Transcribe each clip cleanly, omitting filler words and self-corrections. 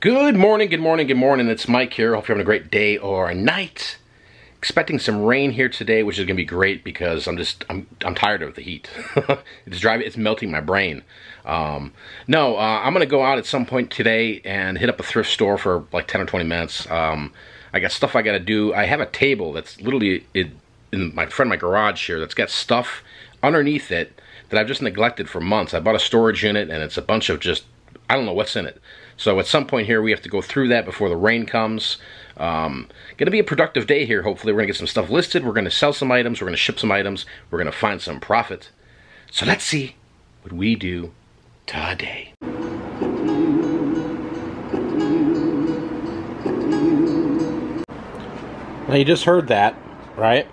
Good morning, good morning, good morning. It's Mike here. Hope you're having a great day or night. Expecting some rain here today, which is gonna be great because I'm tired of the heat. It's melting my brain. I'm gonna go out at some point today and hit up a thrift store for like 10 or 20 minutes. I got stuff I gotta do. I have a table that's literally in my garage here that's got stuff underneath it that I've just neglected for months. I bought a storage unit and it's a bunch of just, I don't know what's in it. So at some point here we have to go through that before the rain comes. Gonna be a productive day here, hopefully. We're gonna get some stuff listed, we're gonna sell some items, we're gonna ship some items, we're gonna find some profit. So let's see what we do today. Now you just heard that, right?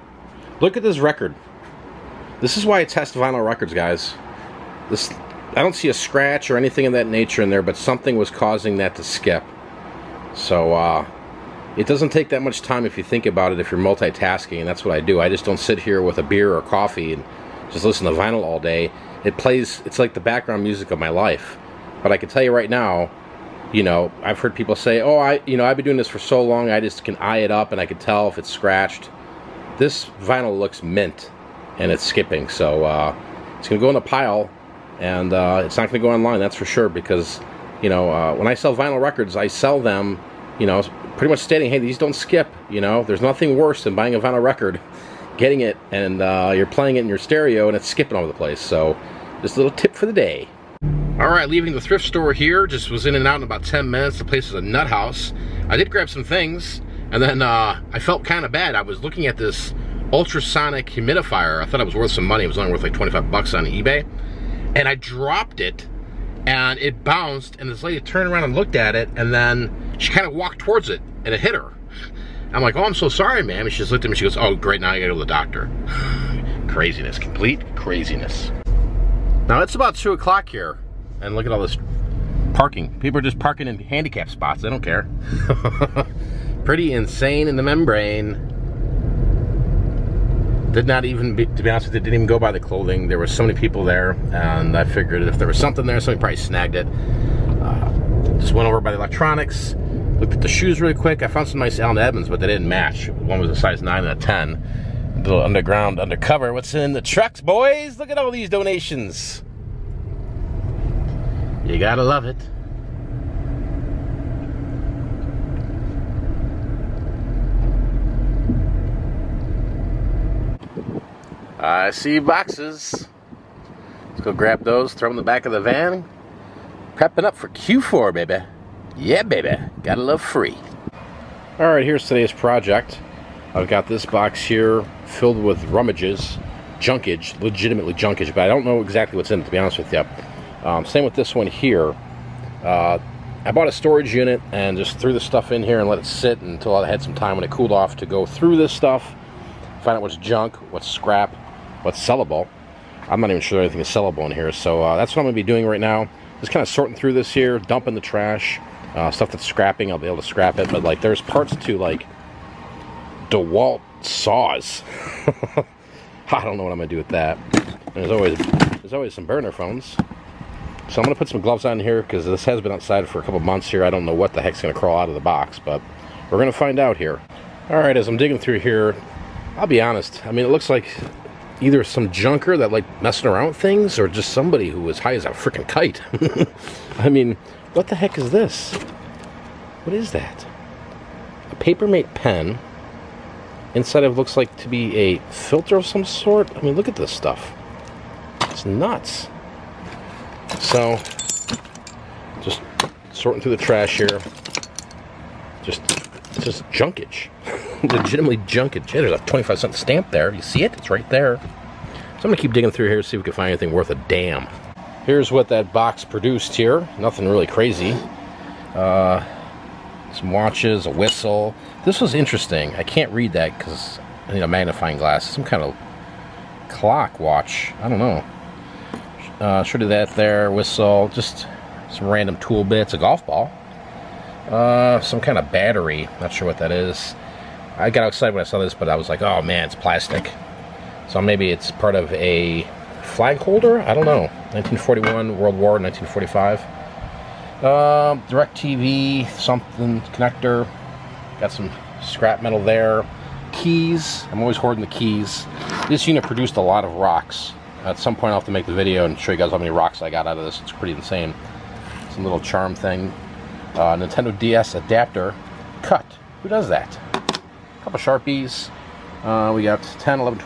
Look at this record. This is why I test vinyl records, guys. I don't see a scratch or anything of that nature in there, but something was causing that to skip. So it doesn't take that much time if you think about it, if you're multitasking, and that's what I do. I just don't sit here with a beer or coffee and just listen to vinyl all day. It plays, it's like the background music of my life. But I can tell you right now, you know, I've heard people say, oh, I've been doing this for so long, I just can eye it up and I can tell if it's scratched. This vinyl looks mint and it's skipping, so it's gonna go in a pile, and it's not gonna go online, that's for sure, because, you know, when I sell vinyl records, I sell them, you know, pretty much stating, hey, these don't skip, you know, there's nothing worse than buying a vinyl record, getting it, and you're playing it in your stereo and it's skipping all over the place. So just a little tip for the day. Alright, leaving the thrift store here, just was in and out in about 10 minutes. The place is a nut house. I did grab some things, and then I felt kind of bad. I was looking at this ultrasonic humidifier. I thought it was worth some money. It was only worth like 25 bucks on eBay. And I dropped it, and it bounced, and this lady turned around and looked at it, and then she kind of walked towards it, and it hit her. I'm like, oh, I'm so sorry, ma'am. And she just looked at me, she goes, oh, great, now I gotta go to the doctor. Craziness, complete craziness. Now, it's about 2 o'clock here, and look at all this parking. People are just parking in handicap spots. They don't care. Pretty insane in the membrane. Did not even, to be honest with you, didn't even go by the clothing. There were so many people there, and I figured if there was something there, somebody probably snagged it. Just went over by the electronics, looked at the shoes really quick. I found some nice Allen Edmonds, but they didn't match. One was a size 9 and a 10. A little underground, undercover. What's in the trucks, boys? Look at all these donations. You gotta love it. I see boxes. Let's go grab those, throw them in the back of the van. Prepping up for Q4, baby. Yeah, baby. Gotta love free. Alright, here's today's project. I've got this box here filled with rummages, junkage, legitimately junkage, but I don't know exactly what's in it, to be honest with you. Same with this one here. I bought a storage unit and just threw the stuff in here and let it sit until I had some time when it cooled off to go through this stuff, find out what's junk, what's scrap, what's sellable. I'm not even sure anything is sellable in here, so that's what I'm going to be doing right now. Just kind of sorting through this here, dumping the trash. Stuff that's scrapping, I'll be able to scrap it, but like there's parts to like DeWalt saws. I don't know what I'm going to do with that. There's always some burner phones. So I'm going to put some gloves on here because this has been outside for a couple months here. I don't know what the heck's going to crawl out of the box, but we're going to find out here. Alright, as I'm digging through here, I'll be honest, I mean, it looks like either some junker that like messing around with things or just somebody who was high as a freaking kite. I mean, what the heck is this? What is that? A Papermate pen. Inside of looks like to be a filter of some sort. I mean, look at this stuff. It's nuts. So, just sorting through the trash here. It's just junkage. Legitimately junkage. Yeah, there's a 25-cent stamp there. You see it? It's right there. So I'm going to keep digging through here to see if we can find anything worth a damn. Here's what that box produced here. Nothing really crazy. Some watches, a whistle. This was interesting. I can't read that because I need a magnifying glass. Some kind of clock watch. I don't know. Should do that there. Whistle. Just some random tool bits. A golf ball. Some kind of battery. Not sure what that is. I got excited when I saw this, but I was like, oh man, it's plastic. So maybe it's part of a flag holder? I don't know. 1941, World War, 1945. DirecTV, something, connector. Got some scrap metal there. Keys. I'm always hoarding the keys. This unit produced a lot of rocks. At some point I'll have to make the video and show you guys how many rocks I got out of this. It's pretty insane. Some little charm thing. Nintendo DS adapter. Cut. Who does that? A couple Sharpies. We got 10, 11,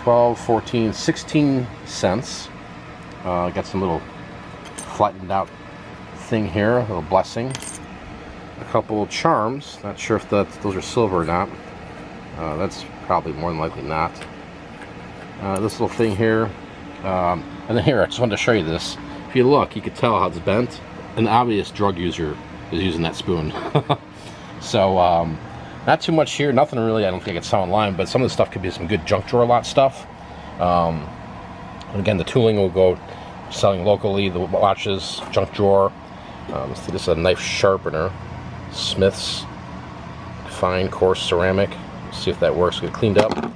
12, 14, 16 cents. Got some little flattened out thing here, a little blessing. A couple charms. Not sure if those are silver or not. That's probably more than likely not. This little thing here. And then here, I just wanted to show you this. If you look, you can tell how it's bent. An obvious drug user is using that spoon. So, not too much here. Nothing really, I don't think I could sell online, but some of the stuff could be some good junk drawer lot stuff. And again, the tooling will go selling locally. The watches, junk drawer. This is a knife sharpener. Smith's fine coarse ceramic. See if that works. Get it cleaned up.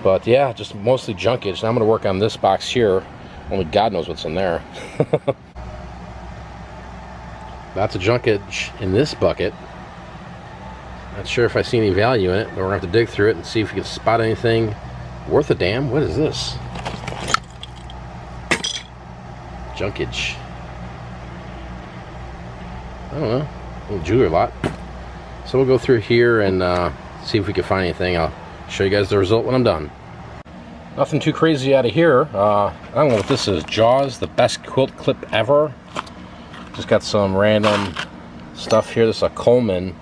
But yeah, just mostly junkage. Now I'm going to work on this box here. Only God knows what's in there. Lots of junkage in this bucket. Not sure if I see any value in it, but we're going to have to dig through it and see if we can spot anything worth a damn. What is this? Junkage. I don't know. A little jewelry lot. So we'll go through here and see if we can find anything. I'll show you guys the result when I'm done. Nothing too crazy out of here. I don't know what this is. Jaws, the best quilt clip ever. Just got some random stuff here. This is a Coleman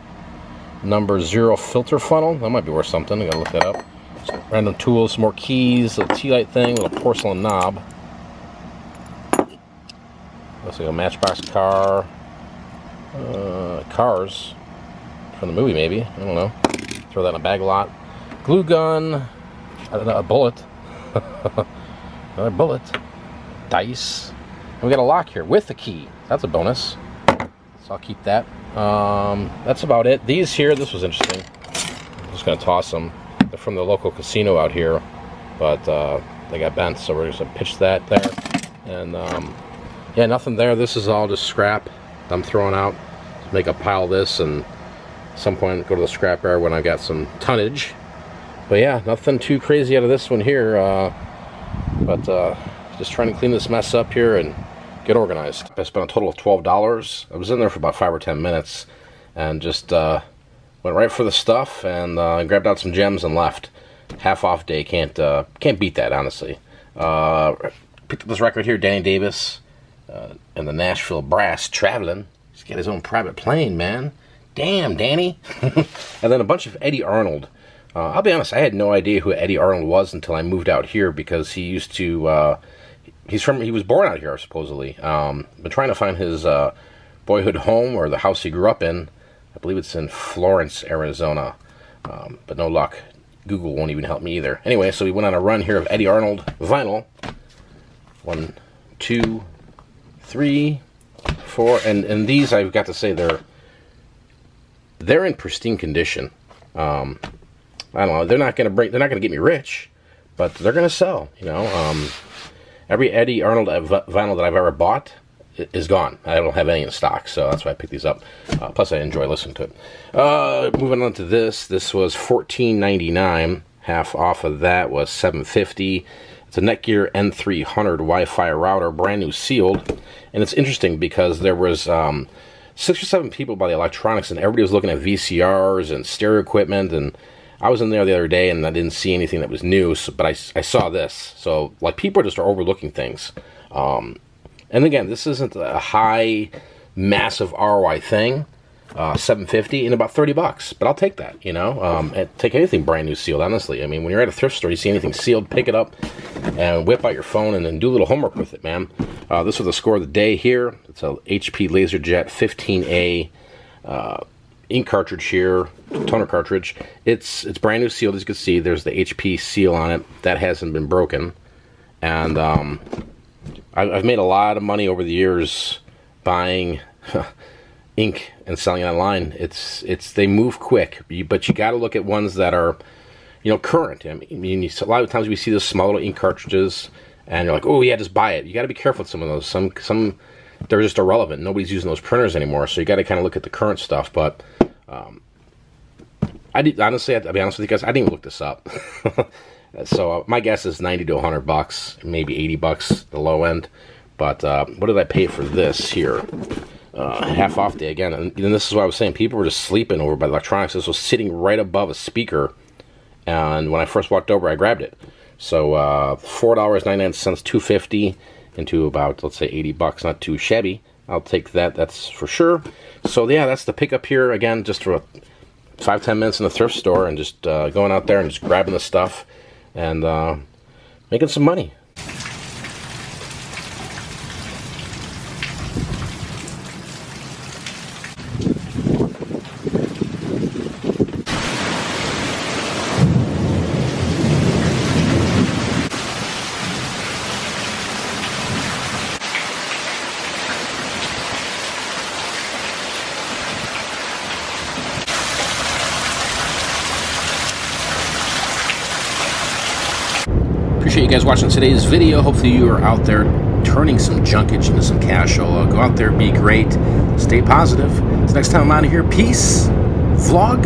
#0 filter funnel. That might be worth something. I gotta look that up. Some random tools, some more keys, a little tea light thing, a little porcelain knob. Looks like a Matchbox car. Cars from the movie, maybe. I don't know. Throw that in a bag a lot. Glue gun. A bullet. Another bullet. Dice. And we got a lock here with the key. That's a bonus. So I'll keep that. That's about it. These here, this was interesting. I'm just going to toss them. They're from the local casino out here, but they got bent, so we're just going to pitch that there. And yeah, nothing there. This is all just scrap I'm throwing out. Make a pile of this, and at some point go to the scrap yard when I got some tonnage. But yeah, nothing too crazy out of this one here. But just trying to clean this mess up here and get organized. I spent a total of $12. I was in there for about 5 or 10 minutes and just went right for the stuff and grabbed out some gems and left. Half off day, can't beat that, honestly. Picked up this record here, Danny Davis and the Nashville Brass, Traveling. He's got his own private plane, man. Damn, Danny. And then a bunch of Eddie Arnold. I'll be honest, I had no idea who Eddie Arnold was until I moved out here, because he used to, he was born out here, supposedly. Been trying to find his boyhood home, or the house he grew up in. I believe it's in Florence, Arizona. But no luck. Google won't even help me either. Anyway, so we went on a run here of Eddie Arnold vinyl. 1, 2, 3, 4, and these, I've got to say, they're in pristine condition. I don't know. They're not gonna get me rich, but they're gonna sell. You know, every Eddie Arnold vinyl that I've ever bought is gone. I don't have any in stock, so that's why I picked these up. Plus, I enjoy listening to it. Moving on to this. This was $14.99. Half off of that was $7.50. It's a Netgear N300 Wi-Fi router, brand new, sealed. And it's interesting because there was 6 or 7 people by the electronics, and everybody was looking at VCRs and stereo equipment. And I was in there the other day, and I didn't see anything that was new, but I saw this. So, like, people just are overlooking things. And again, this isn't a high, massive ROI thing. $7.50 and about $30, but I'll take that, you know. Take anything brand new sealed, honestly. I mean, when you're at a thrift store, you see anything sealed, pick it up and whip out your phone and then do a little homework with it, man. This was the score of the day here. It's a HP LaserJet 15A ink cartridge here, toner cartridge. It's brand new sealed, as you can see. There's the HP seal on it. That hasn't been broken. And I've made a lot of money over the years buying ink and selling it online. They move quick, but you got to look at ones that are, you know, current. I mean, a lot of times we see those small little ink cartridges, and you're like, oh yeah, just buy it. You got to be careful with some of those. Some they're just irrelevant. Nobody's using those printers anymore, so you got to kind of look at the current stuff. But I did honestly, I'll be honest with you guys, I didn't even look this up. So my guess is $90 to $100, maybe $80, the low end. But what did I pay for this here? Half off day again. And this is what I was saying. People were just sleeping over by the electronics. This was sitting right above a speaker. And when I first walked over, I grabbed it. So $4.99, $2.50 into about, let's say, $80. Not too shabby. I'll take that. That's for sure. So yeah, that's the pickup here. Again, just for 5-10 minutes in the thrift store and just going out there and just grabbing the stuff and making some money. Appreciate you guys watching today's video. Hopefully you are out there turning some junkage into some cash. So go out there, be great, stay positive. Until next time I'm out of here, peace, vlog,